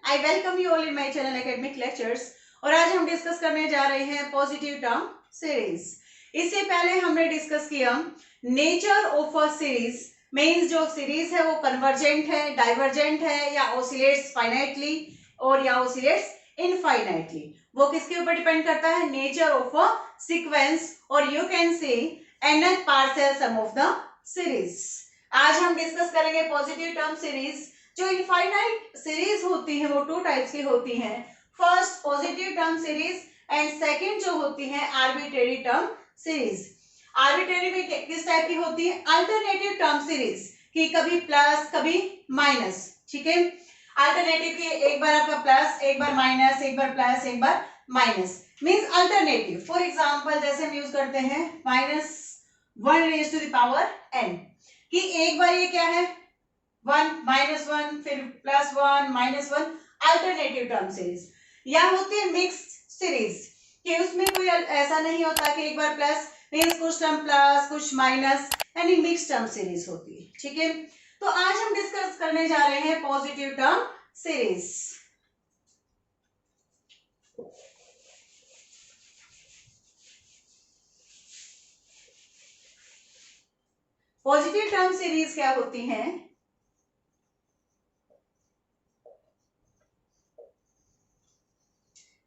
I welcome you all in my channel academic lectures. और आज हम डिस्कस करने जा रहे हैं पॉजिटिव टर्म सीरीज। इससे पहले हमने डिस्कस किया nature of a series, means जो सीरीज है वो कन्वर्जेंट है, डाइवर्जेंट है, या ऑसिलेट्स फाइनाइटली और या ऑसिलेट्स इनफाइनाइटली। वो किसके ऊपर डिपेंड करता है? नेचर ऑफ अ सीक्वेंस, और you can say nth partial sum of the series. आज हम डिस्कस करेंगे पॉजिटिव टर्म सीरीज। जो इनफाइनाइट सीरीज होती है वो टू टाइप्स की होती हैं। First positive term series and second जो होती है आर्बिट्रेरी टर्म सीरीज। आर्बिट्रेरी में किस टाइप की होती है? अल्टरनेटिव टर्म सीरीज, कि कभी प्लस कभी माइनस। ठीक है, अल्टरनेटिव की एक बार आपका प्लस, एक बार माइनस, एक बार प्लस, एक बार minus, means alternative. For example जैसे हम यूज करते हैं -1 raise to the power n, कि एक बार ये क्या है 1 -1 फिर +1 -1, अल्टरनेटिव टर्म सीरीज। या होती है मिक्स्ड सीरीज, कि उसमें कोई ऐसा नहीं होता कि एक बार प्लस मींस कुछ टर्म प्लस कुछ माइनस, यानी मिक्स्ड टर्म सीरीज होती है। ठीक है, तो आज हम डिस्कस करने जा रहे हैं positive term series. Positive term series क्या होती हैं?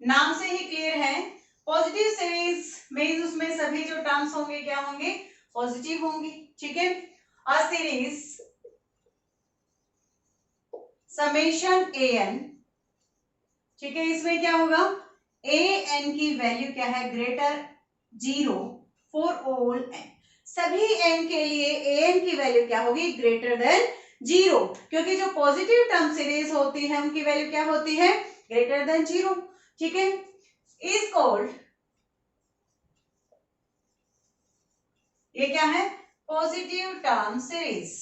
नाम से ही क्लियर है, पॉजिटिव सीरीज मींस उसमें सभी जो टर्म्स होंगे क्या होंगे? पॉजिटिव होंगी। ठीक है, अ सीरीज समेशन an, ठीक है, इसमें क्या होगा? an की वैल्यू क्या है? Greater 0 for all n। सभी n के लिए an की वैल्यू क्या होगी? ग्रेटर देन 0, क्योंकि जो पॉजिटिव टर्म सीरीज होती है उनकी वैल्यू क्या होती है? Greater than 0। ठीक है, इज कॉल्ड, ये क्या है? पॉजिटिव टर्म सीरीज,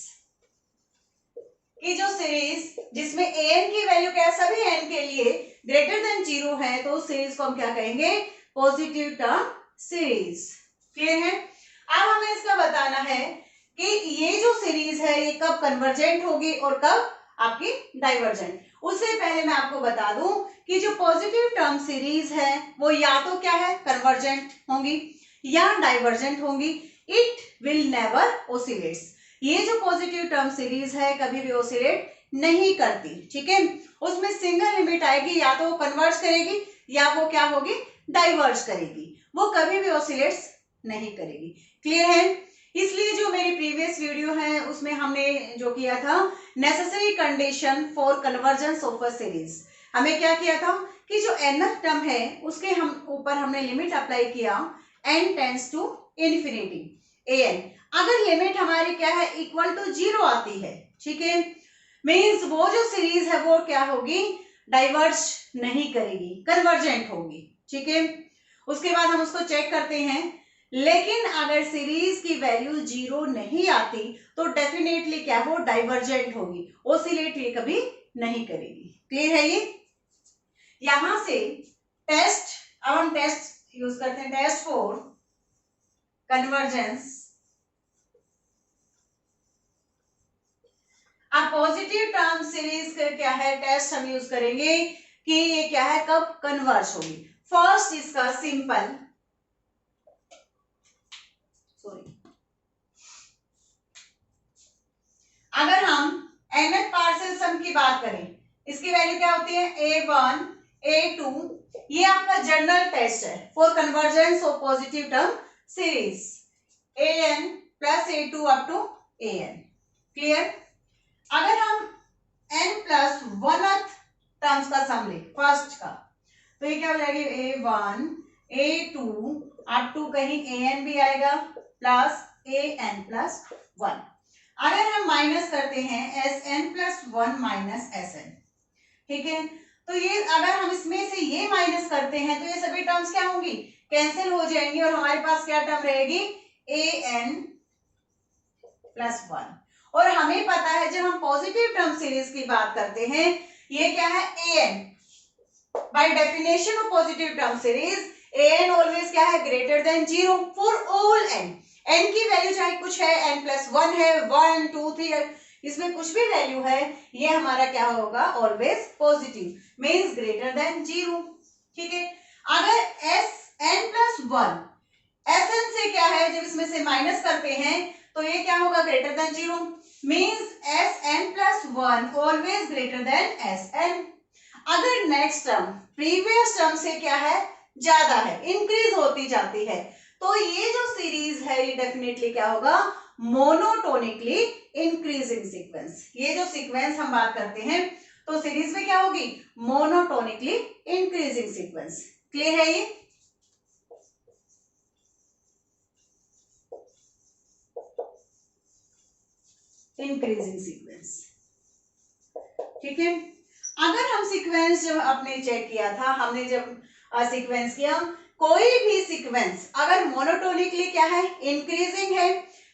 की जो सीरीज जिसमें an की वैल्यू क्या है? सभी n के लिए ग्रेटर देन 0 है, तो उस सीरीज को हम क्या कहेंगे? Positive term series. क्लियर है? अब हमें इसका बताना है कि ये जो सीरीज है ये कब कन्वर्जेंट होगी और कब आपकी डाइवर्जेंट। उससे पहले मैं आपको बता दूं कि जो पॉजिटिव टर्म सीरीज है वो या तो क्या है? कन्वर्जेंट होंगी या डाइवर्जेंट होंगी। It will never oscillates. ये जो पॉजिटिव टर्म सीरीज है कभी भी ऑसिलेट नहीं करती। ठीक है, उसमें सिंगल लिमिट आएगी, या तो वो कन्वर्ज करेगी या वो क्या होगी? डाइवर्ज करेगी, वो कभी भी ऑसिलेट्स नहीं करेगी। क्लियर है? इसलिए जो मेरी प्रीवियस वीडियो है उसमें हमने जो किया था necessary condition for convergence of a series, हमें क्या किया था कि जो nth टर्म है उसके हम ऊपर हमने लिमिट अप्लाई किया n tends to infinity an। अगर लिमिट हमारी क्या है? इक्वल टू 0 आती है, ठीक है, मींस वो जो सीरीज है वो क्या होगी? डाइवर्ज नहीं करेगी, कन्वर्जेंट होगी। ठीक है, उसके बाद हम उसको चेक करते हैं। लेकिन अगर सीरीज की वैल्यू 0 नहीं आती तो डेफिनेटली क्या हो? डाइवर्जेंट होगी, ऑसिलेट ये कभी नहीं करेगी। क्लियर है ये? यहां से टेस्ट, अब हम टेस्ट यूज करते हैं, टेस्ट फॉर कन्वर्जेंस। अब पॉजिटिव टर्म सीरीज का क्या है? टेस्ट हम यूज करेंगे कि ये क्या है, कब कन्वर्ज होगी। फर्स्ट इसका सिंपल, सॉरी, अगर हम nth पार्शियल सम की बात करें, इसकी वैल्यू क्या होती है? a1 a2, ये आपका जनरल टेस्ट है for convergence of positive term series, an plus a2 up to an। Clear? अगर हम n प्लस 1th टर्म्स का सम ले फर्स्ट का, तो ये क्या हो जाएगी? a1 a2 अप टू कहीं an भी आएगा प्लस an प्लस 1। अगर हम माइनस करते हैं Sn प्लस 1 माइनस Sn, ठीक है, तो ये अगर हम इसमें से ये माइनस करते हैं तो ये सभी टर्म्स क्या होंगी? कैंसिल हो जाएंगी, और हमारे पास क्या टर्म रहेगी? An plus 1। और हमें पता है जब हम पॉजिटिव टर्म सीरीज की बात करते हैं ये क्या है? An, by definition of positive term series An always क्या है? Greater than 0 for all n। n की वैल्यू चाहे कुछ है, n प्लस 1 है, 1 2 3 है, इसमेन कुछ भी वैल्यू है ये हमारा क्या होगा, always positive, means greater than 0। ठीक है, अगर Sn+1 Sn से क्या है, जब इसमें से माइनस करते हैं तो ये क्या होगा, greater than 0, means Sn+1 always greater than Sn। अगर नेक्स्ट टर्म प्रीवियस टर्म से क्या है, ज्यादा है, इंक्रीज होती जाती है, तो ये जो सीरीज है ये डेफिनेटली क्या होगा, मोनोटोनिकली इंक्रीजिंग सीक्वेंस। ये जो सीक्वेंस हम बात करते हैं तो सीरीज में क्या होगी, मोनोटोनिकली इंक्रीजिंग सीक्वेंस। क्लियर है ये? Increasing sequence. ठीक है, अगर हम सीक्वेंस जब आपने चेक किया था, हमने जब सीक्वेंस किया, कोई भी सीक्वेंस अगर मोनोटोनिकली क्या है, इंक्रीजिंग है,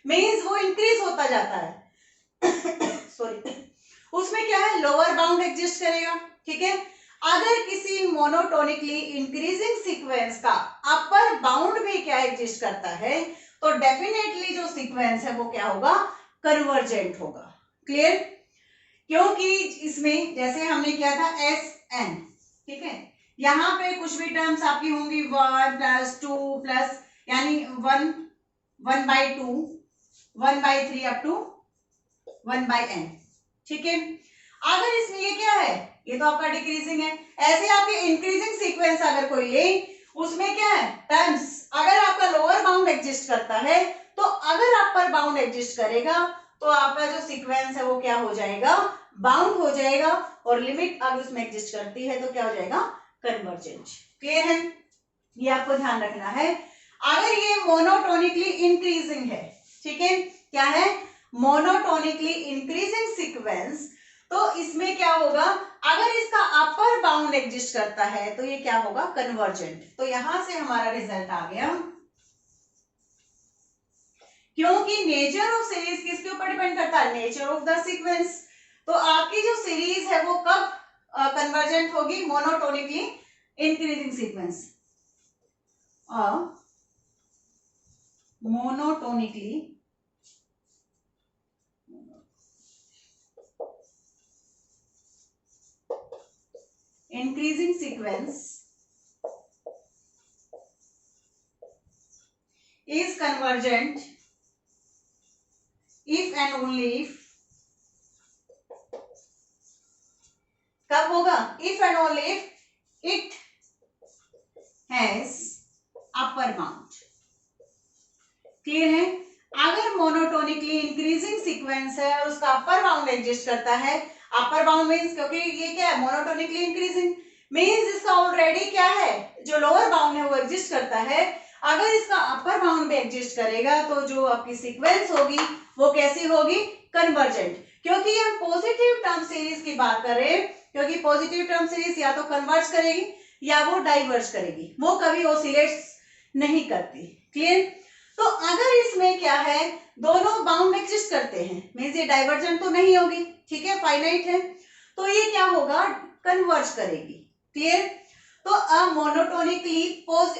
मींस वो इंक्रीज होता जाता है सॉरी, उसमें क्या है, लोअर बाउंड एग्जिस्ट करेगा। ठीक है, अगर किसी मोनोटोनिकली इंक्रीजिंग सीक्वेंस का अपर बाउंड भी क्या एग्जिस्ट करता है, तो डेफिनेटली जो सीक्वेंस है वो क्या होगा, कन्वर्जेंट होगा। क्लियर? क्योंकि इसमें जैसे हमने किया था Sn, ठीक है, यहाँ पे कुछ भी टर्म्स आपकी होंगी 1 + 2 प्लस, यानी 1/2, 1/3 अप टू 1/n। ठीक है, अगर इसमें ये क्या है, ये तो आपका डिक्रीजिंग है, ऐसे आपके इंक्रीजिंग सीक्वेंस अगर कोई ले, उसमें क्या है, टर्म्स अगर आपका लोअर बाउंड एग्जिस्ट करता है, तो अगर अपर बाउंड एग्जिस्ट करेगा तो आपका जो सीक्वेंस है वो क्या हो जाएगा, बाउंड हो जाएगा, और लिमिट अगर उसमें एग्जिस्ट करती है तो क्या हो जाएगा, कन्वर्जेंट। क्लियर है? ये आपको ध्यान रखना है। अगर ये मोनोटोनिकली इंक्रीजिंग है, ठीक है, क्या है, मोनोटोनिकली इंक्रीजिंग सीक्वेंस, तो इसमें क्या होगा, अगर इसका अपर बाउंड एग्जिस्ट करता है तो ये क्या होगा, कन्वर्जेंट। तो यहां से हमारा रिजल्ट आ गया, क्योंकि नेचर ऑफ सीरीज किसके ऊपर डिपेंड करता है, नेचर ऑफ द सीक्वेंस। तो आपकी जो सीरीज है वो कब कन्वर्जेंट होगी, monotonically increasing sequence, monotonically increasing sequence is convergent if and only if, कब होगा, if and only if it has upper bound। Clear है? अगर मोनोटोनिकली इंक्रीजिंग सीक्वेंस है और उसका अपर बाउंड एग्जिस्ट करता है, अपर बाउंड मींस, क्योंकि ये क्या है, मोनोटोनिकली इंक्रीजिंग मींस इसका ऑलरेडी क्या है, जो लोअर बाउंड है वो एग्जिस्ट करता है, अगर इसका अपर बाउंड भी एग्जिस्ट करेगा तो जो आपकी सीक्वेंस होगी वो कैसी होगी, कन्वर्जेंट। क्योंकि हम पॉजिटिव टर्म सीरीज की बात कर रहे हैं, क्योंकि पॉजिटिव टर्म सीरीज या तो कन्वर्ज करेगी या वो डाइवर्ज करेगी, वो कभी ऑसिलेट्स नहीं करती। क्लियर? तो अगर इसमें क्या है, दोनों बाउंड एग्जिस्ट करते हैं, मींस ये डाइवर्जेंट तो नहीं होगी, ठीक है, फाइनाइट है, तो ये क्या होगा, कन्वर्ज करेगी। क्लियर? तो अब मोनोटोनिकली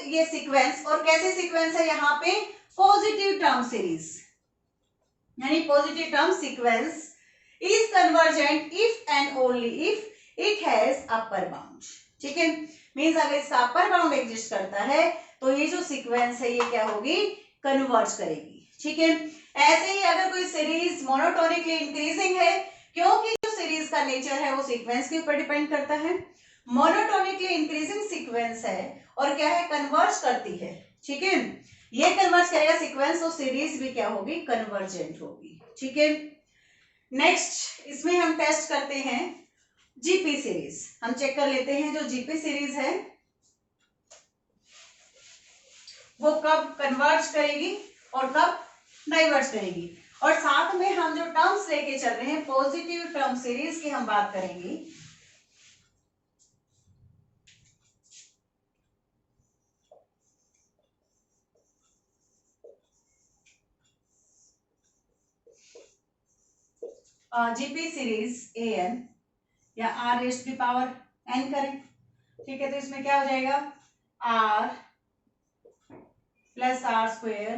ये सीक्वेंस, और कैसे सीक्वेंस है यहाँ पे, पॉजिटिव टर्म सीरीज, यानी positive term sequence is convergent if and only if it has upper bound. ठीक है, मींस अगर इसका अपर बाउंड एग्जिस्ट करता है तो ये जो सीक्वेंस है ये क्या होगी, कन्वर्ज करेगी। ठीक है, ऐसे ही अगर कोई सीरीज मोनोटोनिकली इंक्रीजिंग है, क्योंकि जो सीरीज का नेचर है वो सीक्वेंस के ऊपर डिपेंड करता है, मोनोटोनिकली इंक्रीजिंग सीक्वेंस है और क्या है, कन्वर्ज करती है। ठीक है, ये कन्वर्ज करेगा सीक्वेंस, तो सीरीज भी क्या होगी, कन्वर्जेंट होगी। ठीक है, नेक्स्ट इसमें हम टेस्ट करते हैं जीपी सीरीज। हम चेक कर लेते हैं जो जीपी सीरीज है वो कब कन्वर्ज करेगी और कब डाइवर्ज करेगी, और साथ में हम जो टर्म्स लेके चल रहे हैं पॉजिटिव टर्म सीरीज की हम बात करेंगे। GP series a n or r raise to the power n करें। ठीक है, तो इसमें क्या हो जाएगा, r plus r square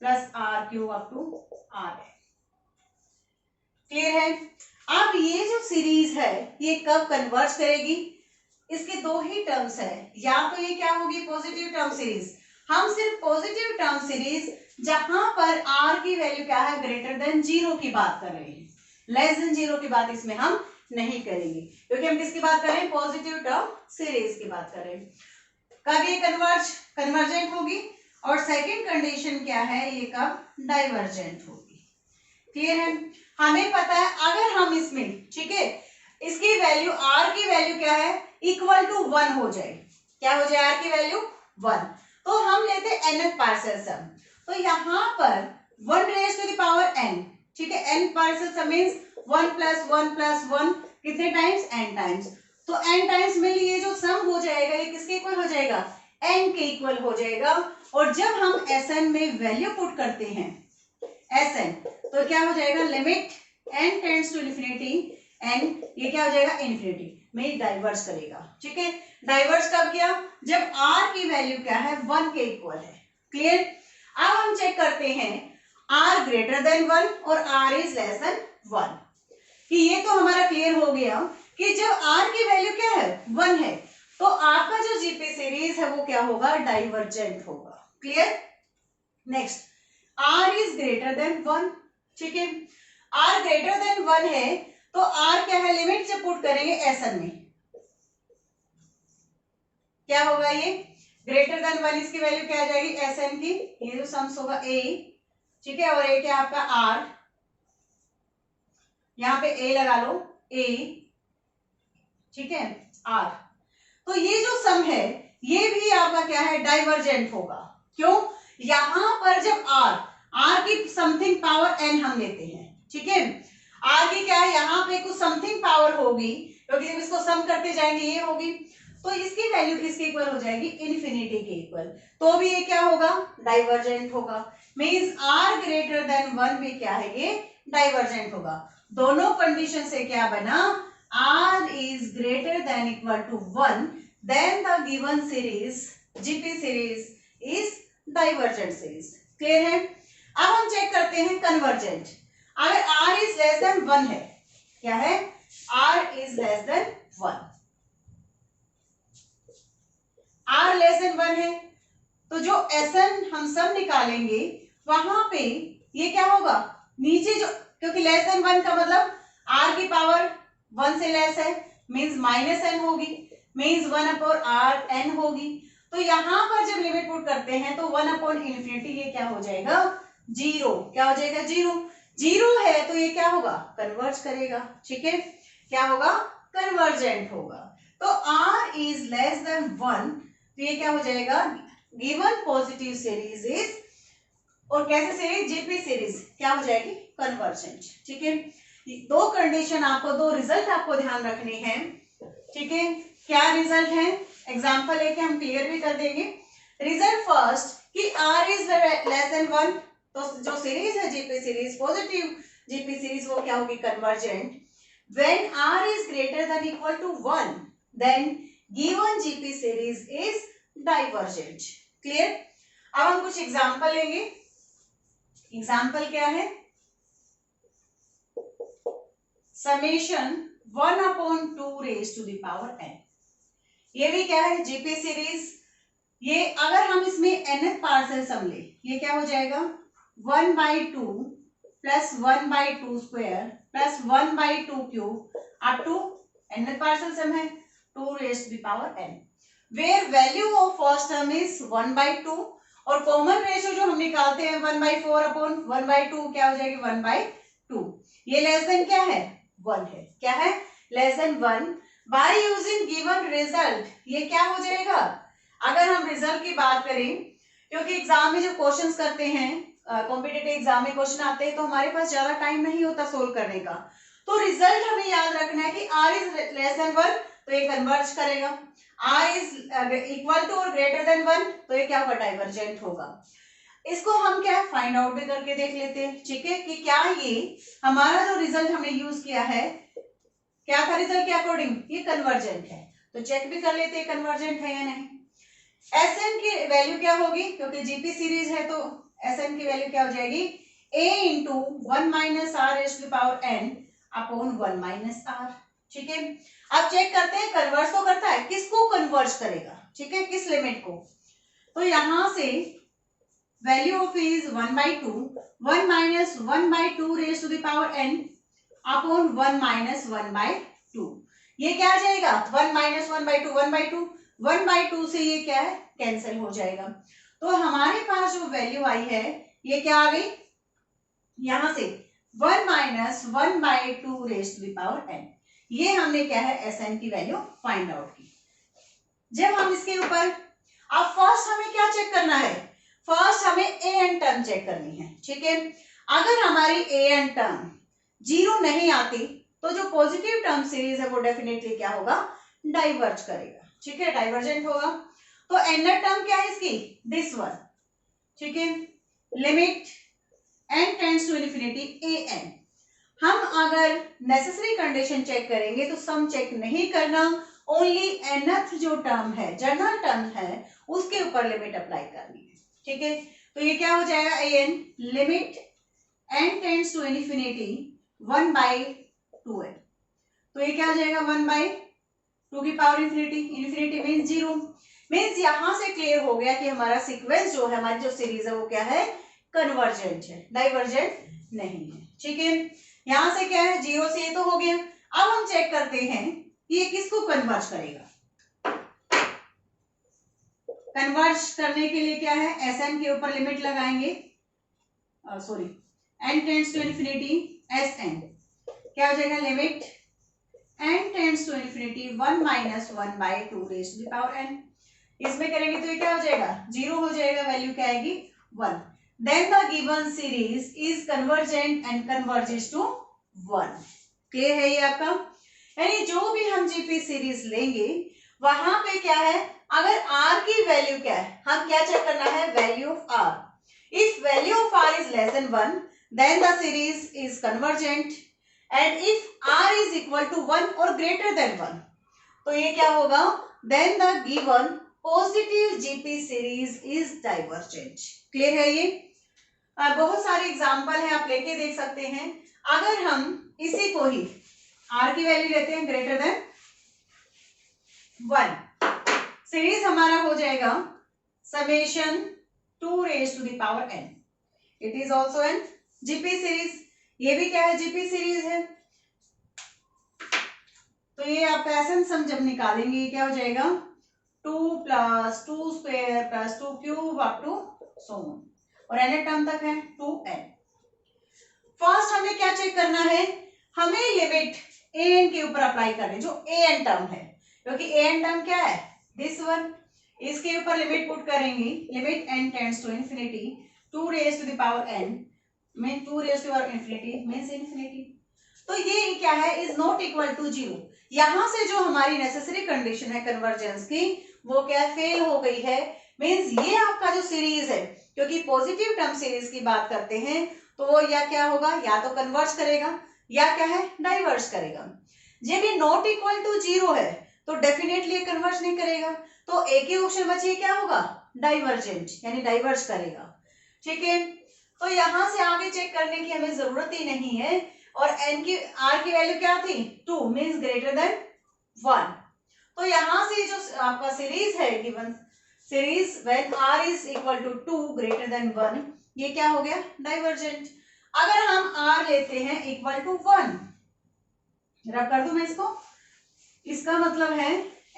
plus r cube up to r n. Clear है। अब ये जो सीरीज है ये कब कन्वर्ज करेगी, इसके दो ही टर्म्स है, या तो ये क्या होगी पॉजिटिव टर्म सीरीज, हम सिर्फ पॉजिटिव टर्म सीरीज जहां पर r की वैल्यू क्या है ग्रेटर देन 0 की बात कर रहे हैं, लेस देन 0 की बात इसमें हम नहीं करेंगे, क्योंकि हम किसकी बात कर रहे हैं पॉजिटिव टर्म सीरीज की बात कर रहे हैं। कब ये कन्वर्जेंट होगी, और सेकंड कंडीशन क्या है ये कब डाइवर्जेंट होगी। क्लियर है। हमें पता है अगर हम इसमें ठीक है इसकी वैल्यू r की वैल्यू क्या है इक्वल टू 1 हो जाए, क्या हो जाए r की वैल्यू 1, तो हम लेते हैं nth पार्शियल सम, तो यहाँ पर 1 raise to the power n, ठीक है, n partial sum means 1 plus 1 plus 1 कितने टाइम्स n टाइम्स, तो n टाइम्स में ये जो सम हो जाएगा ये किसके इक्वल हो जाएगा n के इक्वल हो जाएगा, और जब हम Sn में वैल्यू पुट करते हैं Sn तो क्या हो जाएगा limit n tends to infinity n, ये क्या हो जाएगा इन्फिनिटी में डाइवर्ज करेगा, ठीक है। डाइवर्ज कब किया जब r की वैल्यू क्या है 1 के इक्वल है। क्लियर। अब हम चेक करते हैं r ग्रेटर देन 1 और r इज लेस देन 1, कि ये तो हमारा क्लियर हो गया कि जब r की वैल्यू क्या है 1 है तो आपका जो जीपी सीरीज है वो क्या होगा डाइवर्जेंट होगा। Clear. Next r is greater than 1, ठीक है, r ग्रेटर देन 1 है तो r क्या है लिमिट जब पुट करेंगे Sn में क्या होगा ये ग्रेटर देन 1, इसकी वैल्यू क्या आ जाएगी Sn की, ये जो सम्स होगा a, ठीक है, और a क्या आपका r, यहाँ पे a लगा लो a, ठीक है r, तो ये जो सम है ये भी आपका क्या है डाइवर्जेंट होगा। क्यों, यहां पर जब r की समथिंग पावर n हम लेते हैं, ठीक है, r की क्या है यहाँ पे कुछ समथिंग पावर होगी क्योंकि जब इसको सम करते जाएंगे ये होगी, तो इसकी वैल्यू किसके इक्वल हो जाएगी इन्फिनिटी के इक्वल, तो भी ये क्या होगा डाइवर्जेंट होगा, मींस r ग्रेटर देन 1 भी क्या है ये डाइवर्जेंट होगा। दोनों कंडीशन से क्या बना r is greater than equal to 1 then the given series GP series is divergent series. Clear है। अब हम चेक करते हैं कन्वर्जेंट, अगर r इज लेस देन 1 है, क्या है r is less than 1, r less than 1 है तो जो Sn हम सब निकालेंगे वहां पे ये क्या होगा नीचे जो, क्योंकि लेस देन 1 का मतलब r की पावर 1 से लेस है मींस माइनस n होगी, मींस 1 अपॉन r n होगी, तो यहां पर जब लिमिट पुट करते हैं तो 1 अपॉन इन्फिनिटी ये क्या हो जाएगा 0, क्या हो जाएगा 0, 0 है तो ये क्या होगा कन्वर्ज करेगा, ठीक है, क्या होगा कन्वर्जेंट होगा। तो r इज लेस देन 1 तो ये क्या हो जाएगा गिवन पॉजिटिव सीरीज इज, और कैसे सीरीज जीपी सीरीज क्या हो जाएगी कन्वर्जेंट, ठीक है। दो कंडीशन आपको, दो रिजल्ट आपको ध्यान रखने हैं, ठीक है। क्या रिजल्ट है एग्जांपल लेके हम क्लियर भी कर देंगे। रिजल्ट फर्स्ट कि r इज लेस देन 1 तो जो सीरीज है GP series positive GP series वो क्या होगी convergent, when r is greater than equal to 1 then given GP series is divergent. Clear. अब हम कुछ एग्जांपल लेंगे। एग्जांपल क्या है summation 1 upon 2 raise to the power n, ये भी क्या है जीपी सीरीज, ये अगर हम इसमें nth पार्शियल सम ले ये क्या हो जाएगा 1/2 plus 1/2 square plus 1/2 cube up to nth partial sum है 2 raise to the power n, where value of first term is 1/2 और कॉमन रेशियो जो हम निकालते हैं 1/4 अपॉन 1/2 क्या हो जाएगी 1/2, ये लेस देन क्या है 1 है, क्या है less than 1, by using given result ये क्या हो जाएगा, अगर हम रिजल्ट की बात करें क्योंकि एग्जाम में जो क्वेश्चंस करते हैं कॉम्पिटिटिव एग्जाम में क्वेश्चन आते हैं तो हमारे पास ज्यादा टाइम नहीं होता सोल्व करने का, तो रिजल्ट हमें याद रखना है कि r इज लेस देन 1 तो ये कन्वर्ज करेगा, r इज इक्वल टू और ग्रेटर देन 1 तो ये क्या होगा डाइवर्जेंट होगा। इसको हम क्या फाइंड आउट भी करके देख लेते हैं, ठीक है, कि क्या ये हमारा जो रिजल्ट हमने यूज किया है क्या था रिजल्ट के अकॉर्डिंग ये कन्वर्जेंट है, तो चेक भी कर लेते हैं कन्वर्जेंट है या नहीं। Sn की वैल्यू क्या होगी क्योंकि जीपी सीरीज है तो Sn की वैल्यू क्या हो जाएगी a into 1 minus r raise to the power n upon 1 minus r. ठीक है, अब चेक करते हैं कन्वर्ज तो करता है, किसको कन्वर्ज करेगा, ठीक है, किस लिमिट को। तो यहां से value of is 1/2, 1 minus 1/2 raise to the power n upon 1 minus 1/2। ये क्या आ जाएगा, 1 माइनस 1/2, 1/2, 1/2 से ये क्या है, कैंसिल हो जाएगा। तो हमारे पास जो वैल्यू आई है ये क्या आ गई, यहां से 1 minus 1/2 raise to the power n। ये हमने क्या है, Sn की वैल्यू फाइंड आउट की। जब हम इसके ऊपर, अब फर्स्ट हमें क्या चेक करना है, फर्स्ट हमें an टर्म चेक करनी है। ठीक है, अगर हमारी an टर्म 0 नहीं आती तो जो पॉजिटिव टर्म सीरीज है वो डेफिनेटली क्या होगा, डाइवर्ज करेगा। ठीक है, डाइवर्जेंट होगा। तो एनर टर्म क्या है इसकी, दिस वन। ठीक है, limit n tends to infinity an। हम अगर नेसेसरी कंडीशन चेक करेंगे तो सम चेक नहीं करना, ओनली nth जो टर्म है, जनरल टर्म है, उसके ऊपर लिमिट अप्लाई करनी है। ठीक है, तो ये क्या हो जाएगा, an limit n tends to infinity 1/2n। तो ये क्या हो जाएगा, 1/2 की power infinity, infinity means 0। Means यहां से क्लियर हो गया कि हमारा सीक्वेंस जो है, हमारी जो सीरीज है वो क्या है, कन्वर्जेंट है, डाइवर्जेंट नहीं है। ठीक है, यहां से क्या है, 0 से ये तो हो गया। अब हम चेक करते हैं कि ये किसको कन्वर्ज करेगा। कन्वर्ज करने के लिए क्या है, Sn के ऊपर लिमिट लगाएंगे, sorry n tends to infinity Sn, क्या हो जाएगा, limit n tends to infinity 1 minus 1/2 raise to the power n। इसमें करेंगे तो ये क्या हो जाएगा, 0 हो जाएगा, वैल्यू क्या आएगी, 1। Then the given series is convergent and converges to 1। Clear है ये आपका, यानी जो भी हम जीपी सीरीज लेंगे वहां पे क्या है, अगर r की वैल्यू क्या है, हम क्या चेक करना है, value of r। If value of r is less than 1 then the series is convergent and if r is equal to 1 or greater than 1 तो ये क्या होगा, then the given positive GP series is divergent। Clear है ये, बहुत सारे example है, आप लेके देख सकते हैं। अगर हम इसी को ही r की वैल्यू लेते हैं ग्रेटर देन 1, सीरीज हमारा हो जाएगा summation 2 raise to the power n। It is also an GP series, ये भी क्या है, जीपी सीरीज है। तो ये आपका एसन सम जब निकालेंगे ये क्या हो जाएगा, 2 + 2 square + 2 cube up to so on, और n टर्म तक है 2n। फर्स्ट हमें क्या चेक करना है, हमें लिमिट an के ऊपर अप्लाई करनी, जो an टर्म है, क्योंकि an टर्म क्या है, दिस वन, इसके ऊपर लिमिट पुट करेंगे, limit n tends to infinity 2 raise to the power n में 2 raise to power infinity means infinity. तो ये क्या है, इज नॉट इक्वल टू 0। यहां से जो हमारी नेसेसरी कंडीशन है कन्वर्जेंस की वो क्या फेल हो गई है। मींस ये आपका जो सीरीज है, क्योंकि पॉजिटिव टर्म सीरीज की बात करते हैं तो वो या क्या होगा, या तो कन्वर्ज करेगा या क्या है, डाइवर्ज करेगा। जब ये नॉट इक्वल टू 0 है तो डेफिनेटली ये कन्वर्ज नहीं करेगा, तो एक ही ऑप्शन बचे, क्या होगा, डाइवर्जेंट, यानी डाइवर्ज करेगा। ठीक है, तो यहां से आगे चेक करने की हमें जरूरत ही नहीं है। और n की r की वैल्यू क्या थी, 2 मींस ग्रेटर देन 1। तो यहां से जो आपका सीरीज है, given series when r is equal to 2 greater than 1, ये क्या हो गया, डाइवर्जेंट। अगर हम r लेते हैं इक्वल टू 1, रब कर दूं मैं इसको, इसका मतलब है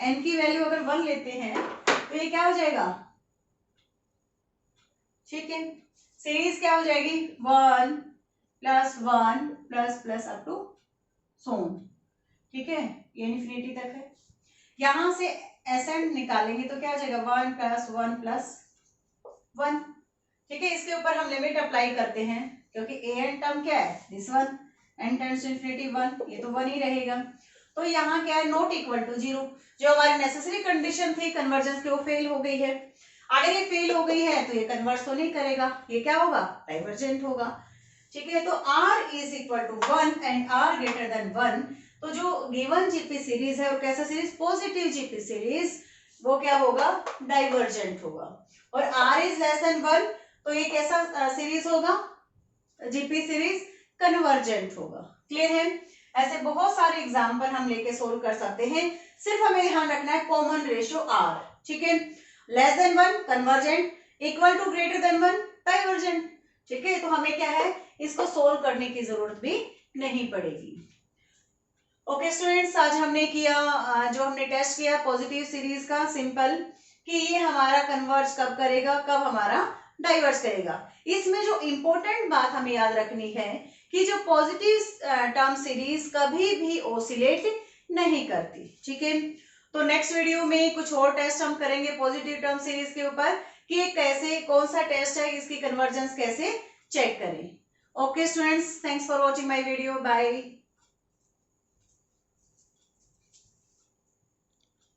n की वैल्यू अगर 1 लेते हैं तो ये क्या हो जाएगा, ठीक है, सीरीज क्या हो जाएगी, 1 + 1 ++ अप टू सोन। ठीक है, ये इन्फिनिटी तक है। यहां से Sn निकालेंगे तो क्या हो जाएगा, 1 + 1 + 1। ठीक है, इसके ऊपर हम लिमिट अप्लाई करते हैं, क्योंकि an टर्म क्या है, this one, n tends to infinity 1, ये तो 1 ही रहेगा। तो यहाँ क्या है, नॉट इक्वल टू 0, जो हमारी नेसेसरी कंडीशन थी कन्वर्जेंस की वो फेल हो गई है। अगर ये फेल हो गई है तो ये कन्वर्ज तो नहीं करेगा, ये क्या होगा, डाइवर्जेंट होगा। ठीक है, तो r is equal to 1 and r greater than 1, तो जो गिवन जीपी सीरीज है वो कैसा सीरीज, पॉजिटिव जीपी सीरीज, वो क्या होगा, डाइवर्जेंट होगा। और r इज लेस देन 1 तो ये कैसा सीरीज होगा, जीपी सीरीज कन्वर्जेंट होगा। क्लियर है, ऐसे बहुत सारे एग्जाम्पल हम लेके सोल्व कर सकते हैं। सिर्फ हमें ध्यान रखना है कॉमन रेशियो आर, ठीक है। Less than 1 convergent, equal to greater than 1 divergent, ठीक है। तो हमें क्या है, इसको सोल्व करने की जरूरत भी नहीं पड़ेगी। ओके स्टूडेंट्स, आज हमने किया जो हमने टेस्ट किया पॉजिटिव सीरीज का, सिंपल कि ये हमारा कन्वर्ज कब करेगा, कब हमारा डाइवर्स करेगा। इसमें जो इंपॉर्टेंट बात हमें याद रखनी है कि जो पॉजिटिव टर्म सीरीज कभी भी ओसिलेट नहीं करती, ठीक है। तो नेक्स्ट वीडियो में कुछ और टेस्ट हम करेंगे पॉजिटिव टर्म सीरीज के ऊपर कि ये कैसे, कौन सा टेस्ट है, इसकी कन्वर्जेंस कैसे चेक करें। Okay students, thanks for watching my video, bye.